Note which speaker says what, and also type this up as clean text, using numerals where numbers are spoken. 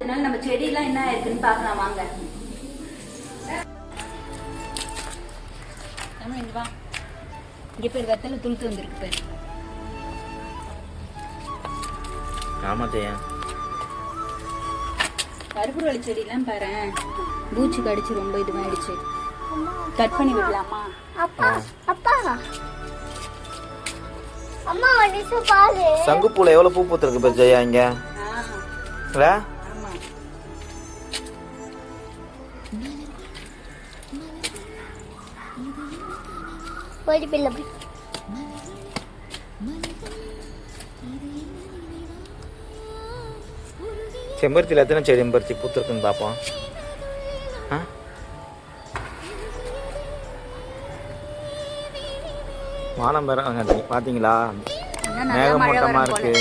Speaker 1: அதனால நம்ம செடியெல்லாம் என்ன இருக்குன்னு பார்க்கலாம் வாங்க. இங்க வா, இங்க பேர் வெத்தலை துளுத்து வந்திருக்கு பேர்.
Speaker 2: ஆமா ஜெயா,
Speaker 1: கருப்புரவள்ளி செடியெல்லாம் பாரு, பூச்சி கடிச்சு ரொம்ப இதுவாயிடுச்சு. கட் பண்ணி விடலாமா?
Speaker 3: அப்பா அப்பா அம்மா நிசு பாரு,
Speaker 2: சங்குப்பூல எவ்வளவு பூ பூத்திருக்கு பாரு ஜெயா இங்க. இல்ல
Speaker 1: ஆமா,
Speaker 3: போடி பிள்ளை
Speaker 2: செம்பருத்தியில் எத்தனை செம்பருத்தி பூத்திருக்குன்னு பார்ப்போம். வானம் பெற பார்த்தீங்களா, மேகமூட்டமாக இருக்கு.